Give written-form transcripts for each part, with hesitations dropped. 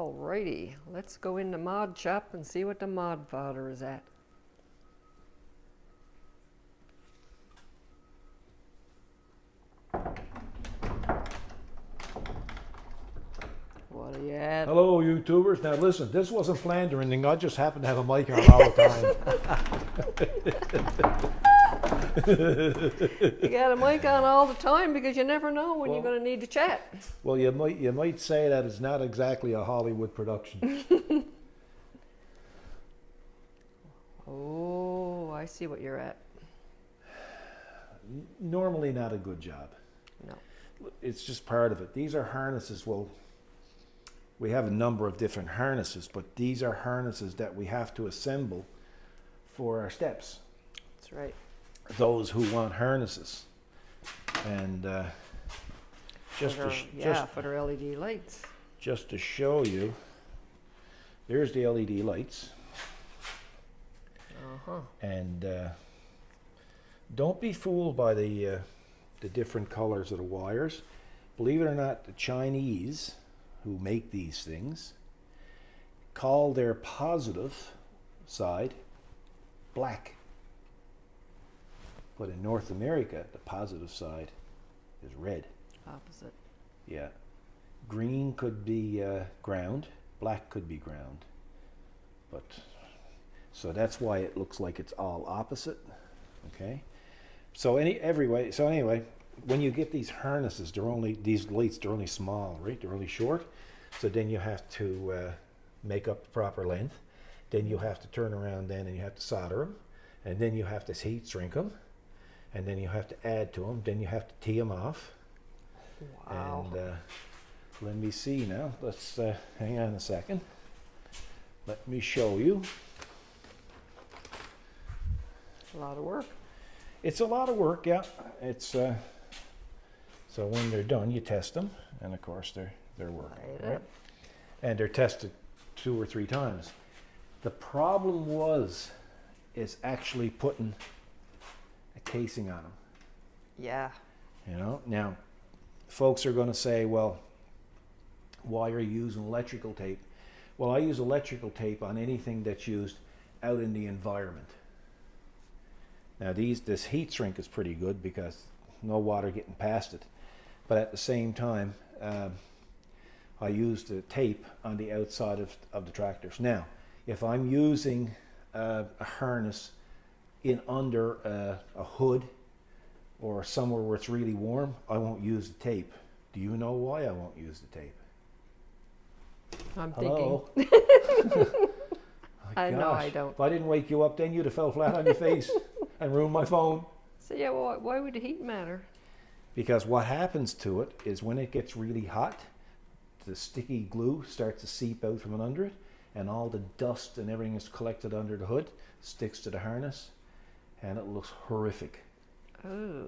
Alrighty, let's go into Mod Shop and see what the mod fodder is at. What are you at? Hello, YouTubers. Now listen, this wasn't planned or anything. I just happened to have a mic on all the time. You got a mic on all the time because you never know when you're going to need to chat. Well, you might say that it's not exactly a Hollywood production. Oh, I see what you're at. Normally not a good job. No. It's just part of it. These are harnesses. Well, we have a number of different harnesses, but these are harnesses that we have to assemble for our steps. That's right. Those who want harnesses. And for their LED lights. Just to show you, there's the LED lights. Uh-huh. And don't be fooled by the different colors of the wires. Believe it or not, the Chinese who make these things call their positive side black. But in North America, the positive side is red. Opposite. Yeah. Green could be ground, black could be ground. But so that's why it looks like it's all opposite. Okay. So anyway, when you get these harnesses, these lights, they're only small, right? They're only short. So then you have to make up the proper length. Then you have to turn around then and you have to solder them. And then you have to heat shrink them. And then you have to add to them. Then you have to tee them off. Wow. And let me see now. Let's hang on a second. Let me show you. A lot of work. It's a lot of work, yeah. It's so when they're done, you test them, and of course they're working, right? And they're tested 2 or 3 times. The problem is actually putting a casing on them. Yeah. You know, now folks are going to say, well, why are you using electrical tape? Well, I use electrical tape on anything that's used out in the environment. Now this heat shrink is pretty good because no water getting past it. But at the same time, I use the tape on the outside of the tractors. Now, if I'm using a harness in under a hood or somewhere where it's really warm, I won't use the tape. Do you know why I won't use the tape? I'm Hello? thinking. I know Gosh, I don't. If I didn't wake you up, then you'd have fell flat on your face and ruined my phone. So yeah, well, why would the heat matter? Because what happens to it is when it gets really hot, the sticky glue starts to seep out from under it, and all the dust and everything is collected under the hood, sticks to the harness, and it looks horrific. Oh.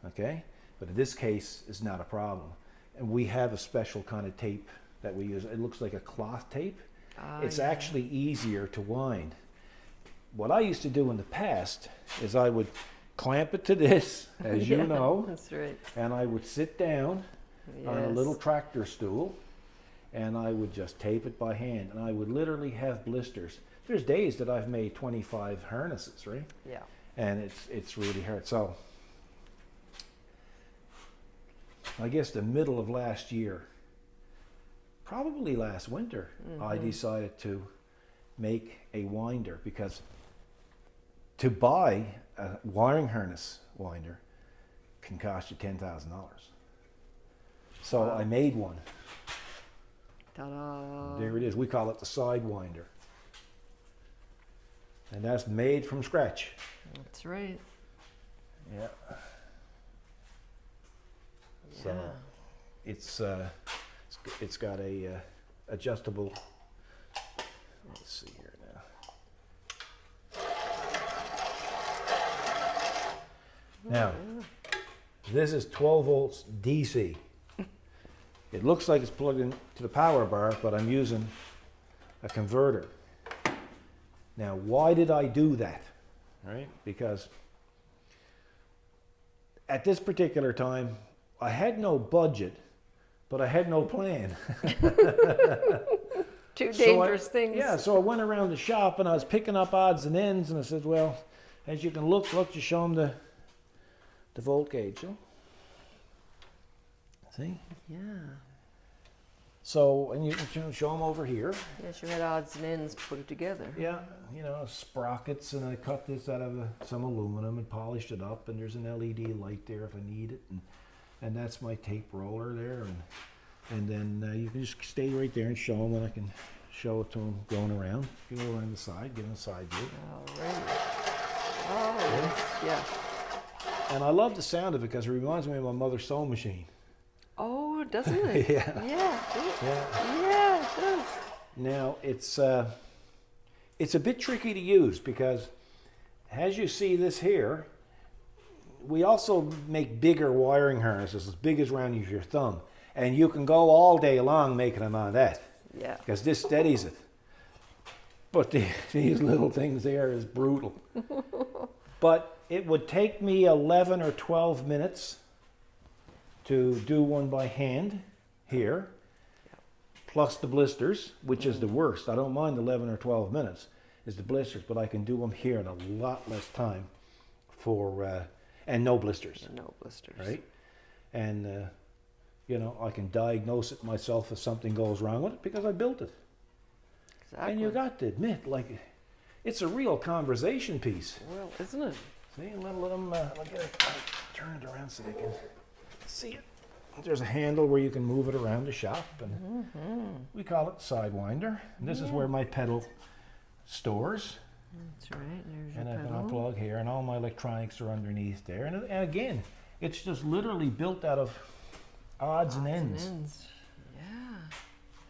Okay? But in this case, it's not a problem. And we have a special kind of tape that we use. It looks like a cloth tape. It's actually easier to wind. What I used to do in the past is I would clamp it to this, as you know. That's right. And I would sit down on a little tractor stool and I would just tape it by hand. And I would literally have blisters. There's days that I've made 25 harnesses, right? Yeah. And it's really hard. So I guess the middle of last year, probably last winter, I decided to make a winder because to buy a wiring harness winder can cost you $10,000. So Wow. I made one. Ta-da. There it is. We call it the Sidewinder. And that's made from scratch. That's right. Yeah. So Yeah. it's got a adjustable. Let's see here now. Now, this is 12 volts DC. It looks like it's plugged into the power bar, but I'm using a converter. Now, why did I do that? Right? Because at this particular time, I had no budget, but I had no plan. Two So dangerous things. Yeah, so I went around the shop and I was picking up odds and ends, and I said, well, as you can look, you show them the volt gauge. Huh? See? Yeah. So, and you can show them over here. Yes, you had odds and ends put it together. Yeah, you know, sprockets, and I cut this out of some aluminum and polished it up, and there's an LED light there if I need it, and that's my tape roller there, and then you can just stay right there and show them, and I can show it to them going around. You go around the side, give them a side view. All right. Oh, yeah. And I love the sound of it because it reminds me of my mother's sewing machine. Oh, doesn't it? Yeah. Yeah. Yeah. Yeah, it does. Now it's a bit tricky to use because, as you see this here, we also make bigger wiring harnesses as big as around your thumb, and you can go all day long making them on that. Yeah. Because this steadies it. But these little things there is brutal. But it would take me 11 or 12 minutes to do one by hand here, plus the blisters, which is the worst. I don't mind 11 or 12 minutes, is the blisters, but I can do them here in a lot less time and no blisters. No blisters. Right? And, you know, I can diagnose it myself if something goes wrong with it because I built it. Exactly. And you got to admit, like, it's a real conversation piece. Well, isn't it? See, let them, I'll turn it around so they can see it. There's a handle where you can move it around the shop, and we call it Sidewinder. And this is where my pedal stores. That's right. There's your And I have pedal. an plug here, and all my electronics are underneath there. And again, it's just literally built out of odds and ends. Yeah.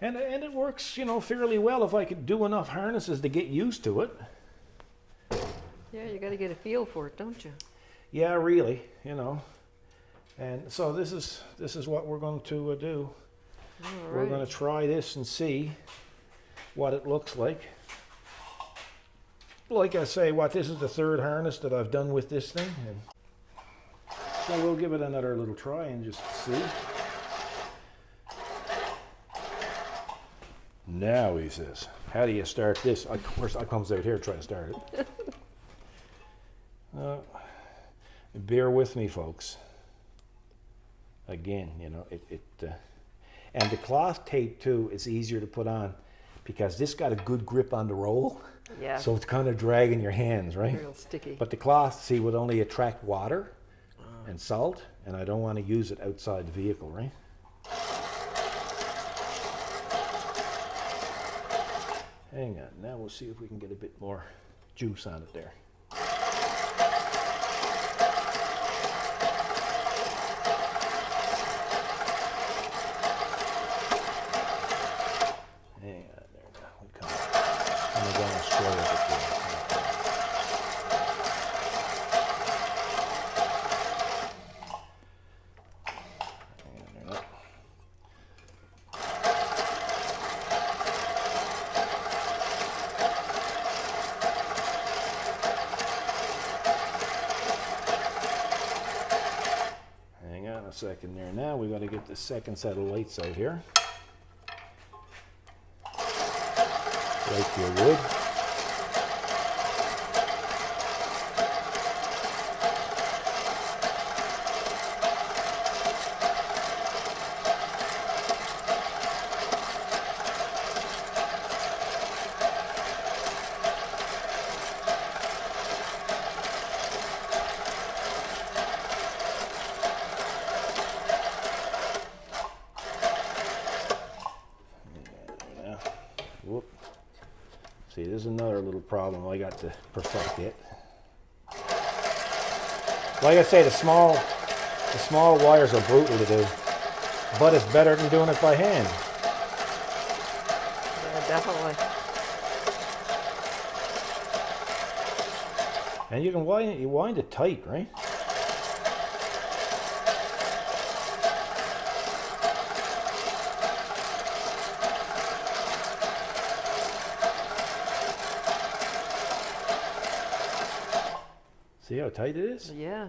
And it works, you know, fairly well if I could do enough harnesses to get used to it. Yeah, you got to get a feel for it, don't you? Yeah, really, you know. And so this is what we're going to do. All We're right. going to try this and see what it looks like. Like I say, this is the third harness that I've done with this thing. And so we'll give it another little try and just see. Now, he says, how do you start this? Of course, I comes out here to try to start it. Bear with me, folks. Again, you know, and the cloth tape too is easier to put on because this got a good grip on the roll. Yeah. So it's kind of dragging your hands, right? Real sticky. But the cloth, see, would only attract water and salt, and I don't want to use it outside the vehicle, right? Hang on, now we'll see if we can get a bit more juice on it there. Hang on, there we go. We come. I'm going to go and slow it a bit. Hang on there now. Hang on a second there. Now we got to get the second set of lights out here. Like you would. Yeah. Whoop. See, there's another little problem I got to perfect it. Like I say, the small wires are brutal to do, but it's better than doing it by hand. Yeah, definitely. And you can wind it tight, right? See how tight it is? Yeah.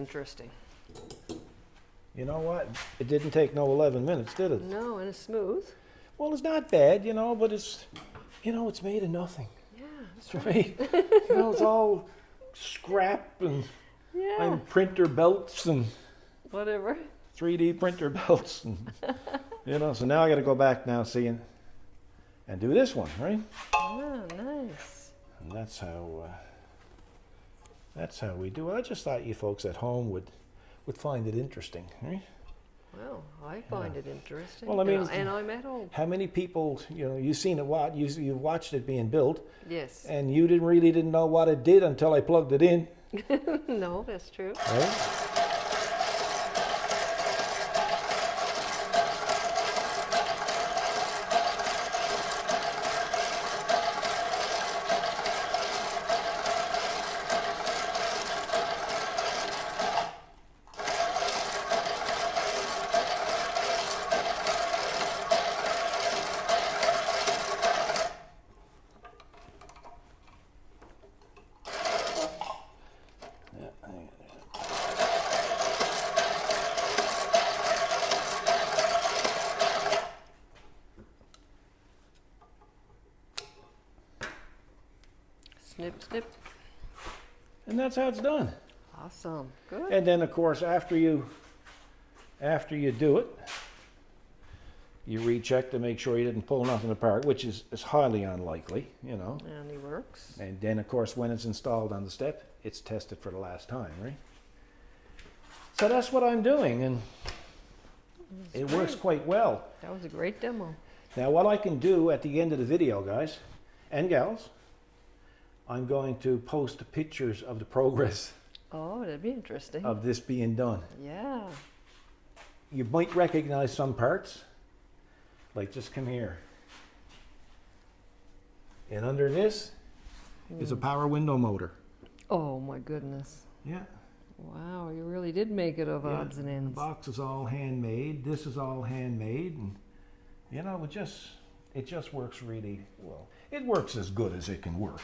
interesting. You know what? It didn't take no 11 minutes, did it? No, and it's smooth. Well, it's not bad, but it's, it's made of nothing. Yeah, It's right. It's all scrap and yeah. printer belts and Whatever. 3D printer belts, and So now I got to go back now, see, and do this one, right? Oh, nice. And that's how we do it. I just thought you folks at home would find it interesting, right? Well, I find it interesting. Well, I mean, and I'm at home. How many people, you've seen it, you've watched it being built, Yes. and you didn't know what it did until I plugged it in, No, that's true. right? Snip, snip. And that's how it's done. Awesome. Good. And then, of course, after you do it, you recheck to make sure you didn't pull nothing apart, which is highly unlikely, And he works. And then, of course, when it's installed on the step, it's tested for the last time, right? So that's what I'm doing, and it works quite well. That was a great demo. Now, what I can do at the end of the video, guys and gals, I'm going to post pictures of the progress Oh, that'd be interesting. of this being done. Yeah. You might recognize some parts, like just come here. And under this is a power window motor. Oh my goodness. Yeah. Wow, you really did make it of odds and The ends. box is all handmade. This is all handmade, and it just works really well. It works as good as it can work.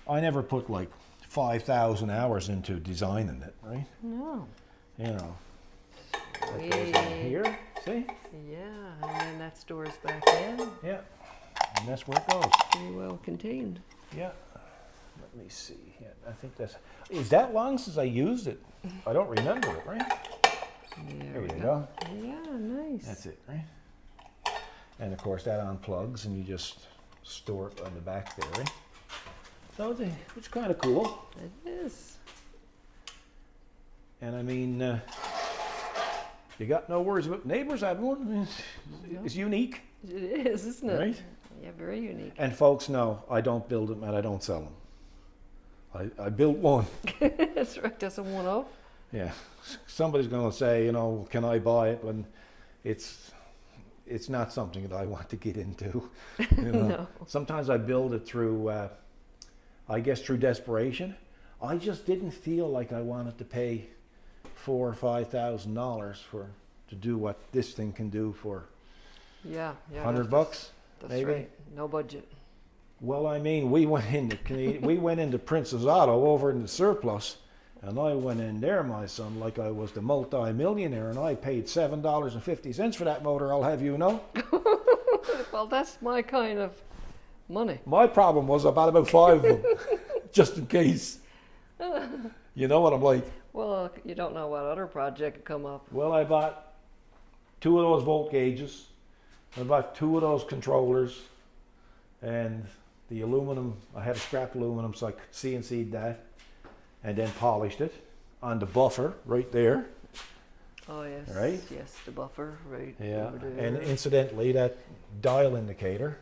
I never put like 5,000 hours into designing it, right? No. That goes in Sweet. here, see? Yeah, and then that stores back in. Yeah, and that's where it goes. Pretty well contained. Yeah. Let me see. Yeah, I think is that long since I used it? I don't remember it, right? There you go. Yeah, nice. That's it, right? And of course that unplugs and you just store it on the back there, right? So it's kind of cool. It is. And I mean, you got no worries about neighbors having one. I mean, it's unique, It is, isn't it? right? Yeah, very unique. And folks know I don't build them and I don't sell them. I built one. That's right, that's a one-off. Yeah, somebody's going to say, can I buy it? When it's not something that I want to get into. No. Sometimes I build it through, I guess, through desperation. I just didn't feel like I wanted to pay $4,000 or $5,000 to do what this thing can do for Yeah. $100, That's maybe. right. No budget. Well, I mean, we went into Princess Auto over in the surplus, and I went in there, my son, like I was the multi-millionaire, and I paid $7.50 for that motor, I'll have you know. Well, that's my kind of money. My problem was I bought about 5 of them, just in case. You know what I'm like? Well, you don't know what other project could come up. Well, I bought 2 of those volt gauges, I bought 2 of those controllers, and the aluminum, I had a scrap aluminum, so I CNC'd that, and then polished it on the buffer right there. Oh, yes. Right? Yes, the buffer, right. Yeah, over there. and incidentally, that dial indicator,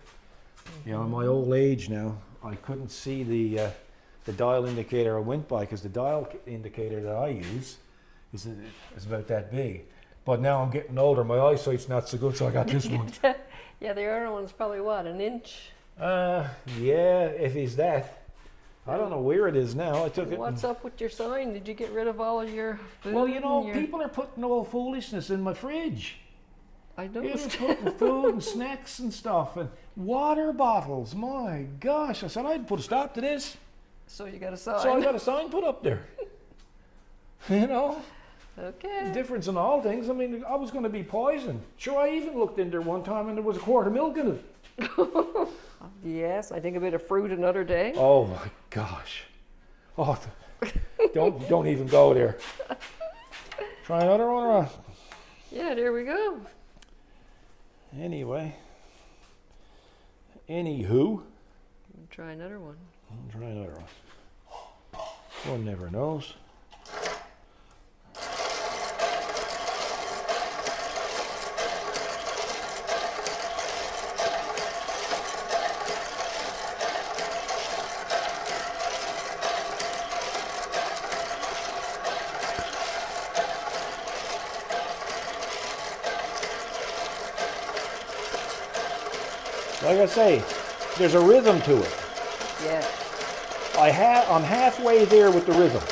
in my old age now, I couldn't see the dial indicator I went by, because the dial indicator that I use is about that big. But now I'm getting older, my eyesight's not so good, so I got this one. Yeah, the other one's probably what, an inch? Yeah, if he's that. I don't know where it is now. I took it. What's up with your sign? Did you get rid of all of your food? Well, and your... people are putting old foolishness in my fridge. I They're noticed. putting food and snacks and stuff and water bottles. My gosh. I said I'd put a stop to this. So you got a sign? So I got a sign put up there. You know, Okay. difference in all things. I mean, I was going to be poisoned. Sure, I even looked in there one time and there was a quart of milk in it. Yes, I think a bit of fruit another day. Oh my gosh. Oh, don't even go there. Try another one or Yeah, there we go. anyway. Anywho, Try another one. I'll try another one. One never knows. Like I say, there's a rhythm to it. Yeah. I'm halfway there with the rhythm.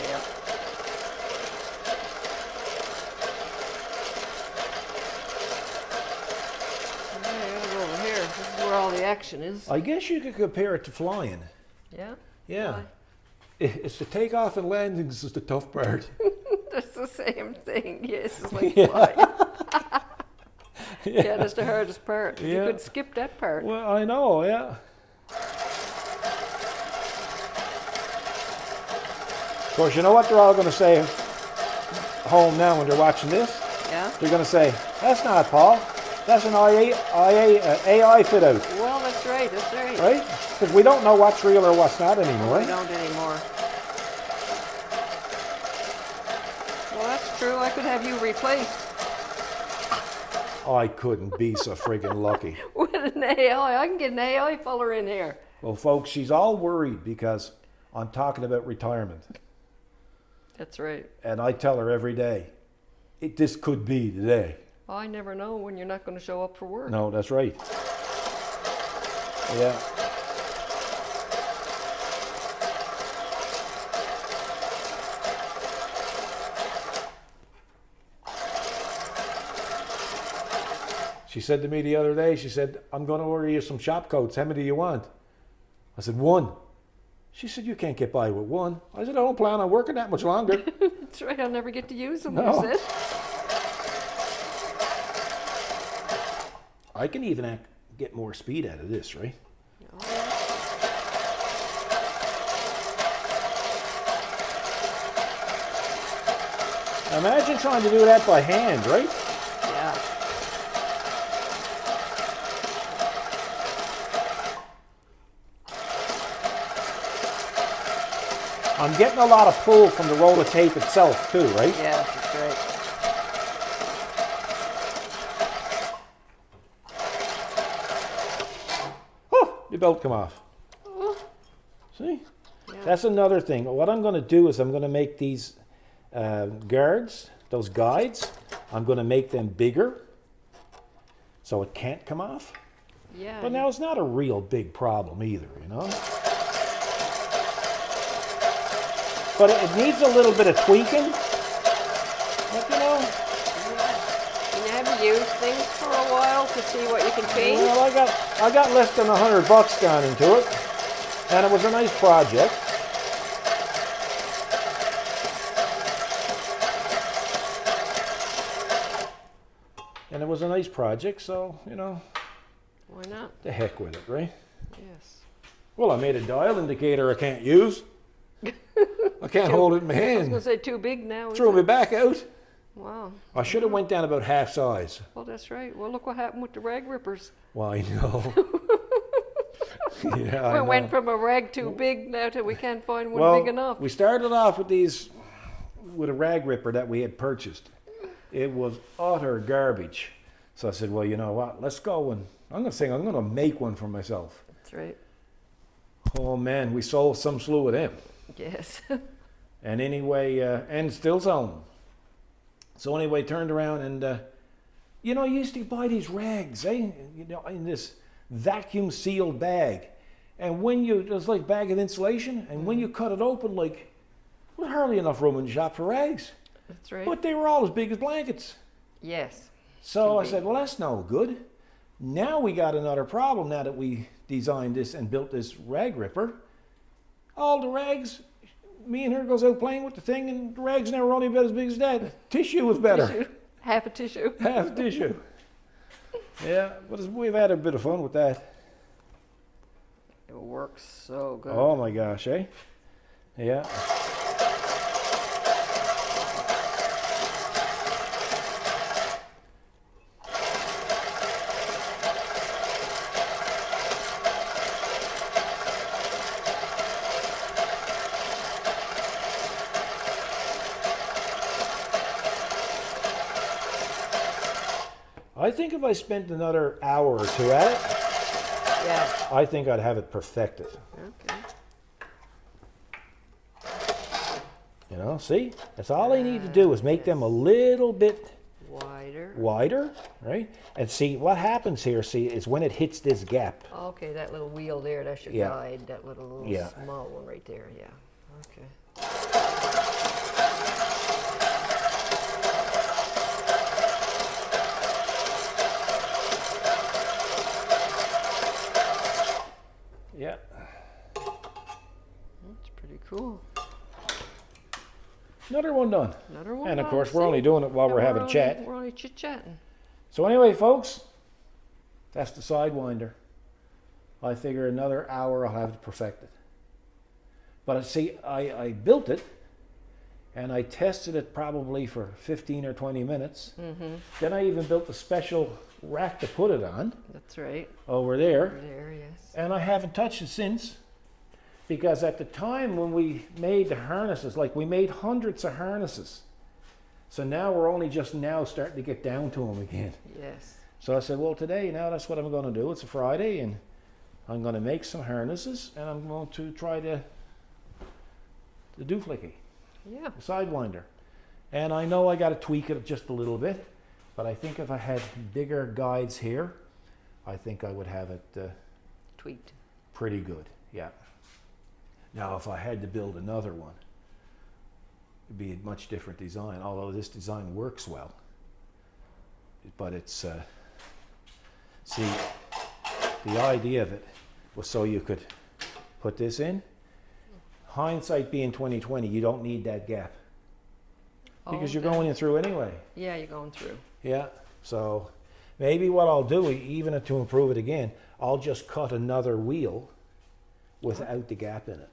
Yeah. Okay, I'll go over here. This is where all the action is. I guess you could compare it to flying. Yeah. Yeah. Why? It's the takeoff and landings is the tough part. That's the same thing. Yes, it's like Yeah. flying. Yeah, that's the hardest part. Yeah. You could skip that part. Well, I know, yeah. Of course, you know what they're all going to say home now when they're watching this? Yeah. They're going to say, that's not Paul. That's an AI fit out, Well, that's right. That's right. right? Because we don't know what's real or what's not anymore. We don't anymore. Well, that's true. I could have you replaced I couldn't be so friggin' lucky. with an AI. I can get an AI fella in here. Well, folks, she's all worried because I'm talking about retirement. That's right. And I tell her every day, this could be the day. I never know when you're not going to show up for work. No, that's right. Yeah. She said to me the other day, she said, I'm going to order you some shop coats. How many do you want? I said, one. She said, you can't get by with one. I said, I don't plan on working that much longer. That's right. I'll never get to use them. No. You said. I can even get more speed out of this, right? Imagine trying to do that by hand, right? Yeah. I'm getting a lot of pull from the roll of tape itself too, right? Yeah, that's right. Oh, the belt come off. Oh, See? yeah. That's another thing. What I'm going to do is I'm going to make these guards, those guides, I'm going to make them bigger so it can't come off. Yeah. But now it's not a real big problem either, you know? But it needs a little bit of tweaking. But you know, Yeah. And have you used things for a while to see what you can change? well, I got less than $100 gone into it, and it was a nice project. And it was a nice project, so you know, Why not? the heck with it, right? Yes. Well, I made a dial indicator I can't use. I can't hold it in my I was going hand. to say too big now. is Threw it? me back out. Wow. I should have went down about half size. Well, that's right. Well, look what happened with the rag rippers. Well, I know. Yeah, I We know. went from a rag too big now to we can't find one Well, big enough. we started off with a rag ripper that we had purchased. It was utter garbage. So I said, well, you know what? Let's go and I'm going to make one for myself. That's right. Oh man, we sold some slew of them. Yes. And anyway, and still selling them. So anyway, turned around and, you know, I used to buy these rags, eh? You know, in this vacuum sealed bag. And when it was like bag of insulation, and when you cut it open, like, there was hardly enough room in the shop for rags. That's right. But they were all as big as blankets. Yes. So Too I big. said, well, that's no good. Now we got another problem now that we designed this and built this rag ripper. All the rags me and her goes out playing with the thing, and the rag's never only about as big as that. Tissue was better. Tissue. Half a tissue. Half tissue. Yeah, but we've had a bit of fun with that. It works so good. Oh my gosh, eh? Yeah. I think if I spent another hour or two at it, Yeah. I think I'd have it perfected. Okay. You know, see? That's all I need to do is make them a little bit Wider. wider, right? And see, what happens here, see, is when it hits this gap. Okay, that little wheel there, that's your Yeah. guide. That little Yeah. small one right there. Yeah. Okay. Yeah. That's pretty cool. Another one done. Another one. And of done, course, we're see? only doing it while And we're having a only- chat. We're only chit-chatting. So anyway, folks, that's the Sidewinder. I figure another hour I'll have it perfected. But see, I built it, and I tested it probably for 15 or 20 minutes. Mm-hmm. Then I even built a special rack to put it on That's right. over there. Over there, yes. And I haven't touched it since, because at the time when we made the harnesses, like we made hundreds of harnesses. So now we're only just now starting to get down to them again. Yes. So I said, well, today, now that's what I'm going to do. It's a Friday, and I'm going to make some harnesses, and I'm going to try the dooflicky, Yeah. the Sidewinder. And I know I got to tweak it just a little bit, but I think if I had bigger guides here, I think I would have it Tweaked. pretty good, yeah. Now, if I had to build another one, it'd be a much different design, although this design works well. But it's, see, the idea of it was so you could put this in. Hindsight being 2020, you don't need that gap because you're Okay. going in through anyway. Yeah, you're going through. Yeah, so maybe what I'll do, even to improve it again, I'll just cut another wheel without the gap in it.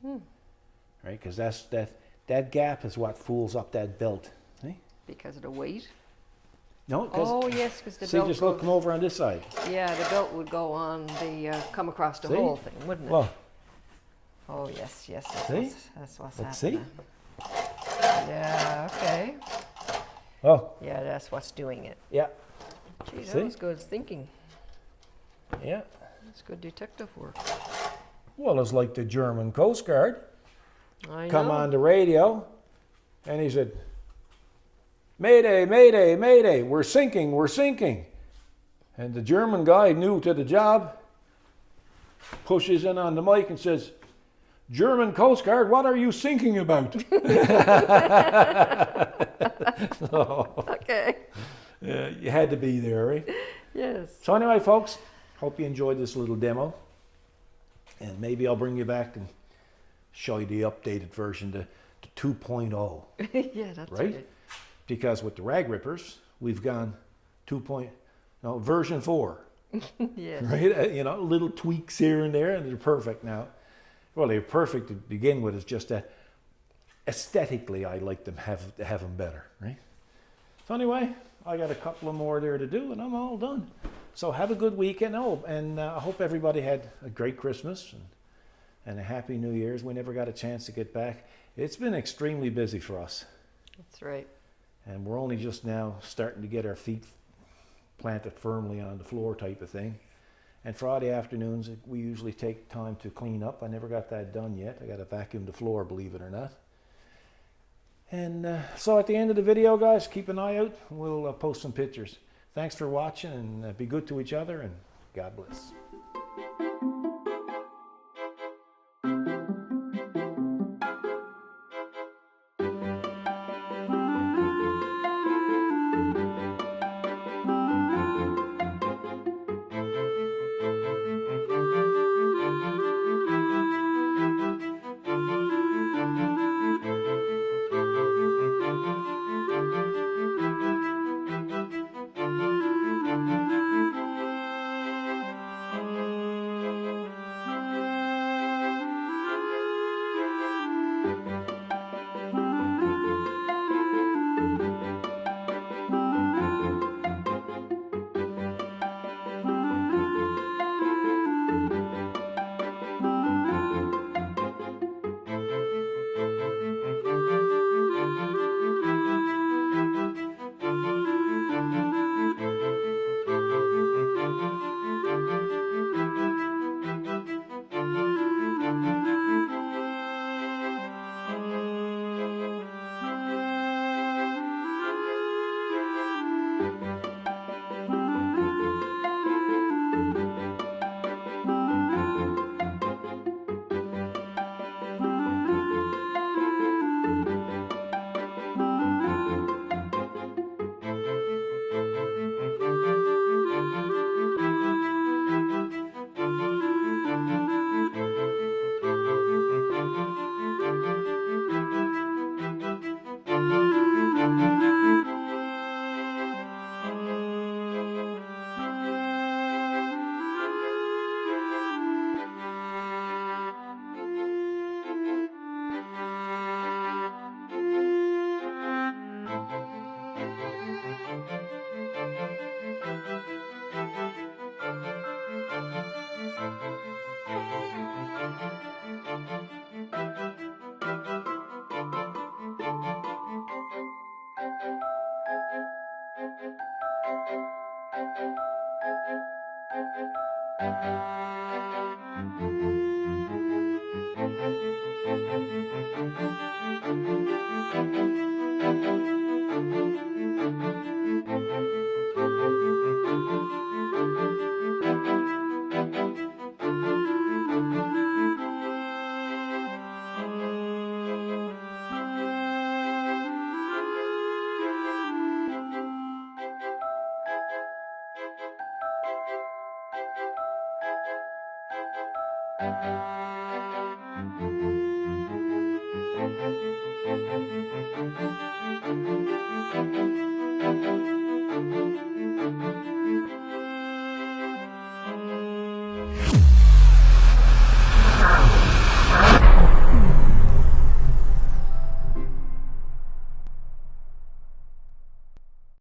Right, because that gap is what fools up that belt. See? Because of the weight. No, because Oh, yes, because the see, belt just look, goes- come over on this side. Yeah, the belt would go on the, come across the See? whole thing, wouldn't it? Well, Oh, yes, yes, See? that's what's let's see. happening. Yeah, okay. Oh, Yeah, that's what's doing it. yeah, Gee, that See? was good thinking. yeah. That's good detective work. Well, it's like the German Coast Guard I come know. on the radio, and he said, "Mayday, mayday, mayday! We're sinking, we're sinking!" And the German guy, new to the job, pushes in on the mic and says, "German Coast Guard, what are you sinking about?" So, Okay. yeah, you had to be there, right? Yes. So anyway, folks, hope you enjoyed this little demo. And maybe I'll bring you back and show you the updated version, the 2.0. Yeah, that's Right? right. Because with the Rag Rippers, we've gone version 4. Yes. Right? You know, little tweaks here and there, and they're perfect now. Well, they're perfect to begin with. It's just that aesthetically, I like them have them better, right? So anyway, I got a couple of more there to do, and I'm all done. So have a good weekend. Oh, and I hope everybody had a great Christmas and a happy New Year's. We never got a chance to get back. It's been extremely busy for us, That's right. and we're only just now starting to get our feet planted firmly on the floor type of thing. And Friday afternoons, we usually take time to clean up. I never got that done yet. I got to vacuum the floor, believe it or not. And so at the end of the video, guys, keep an eye out. We'll post some pictures. Thanks for watching, and be good to each other, and God bless.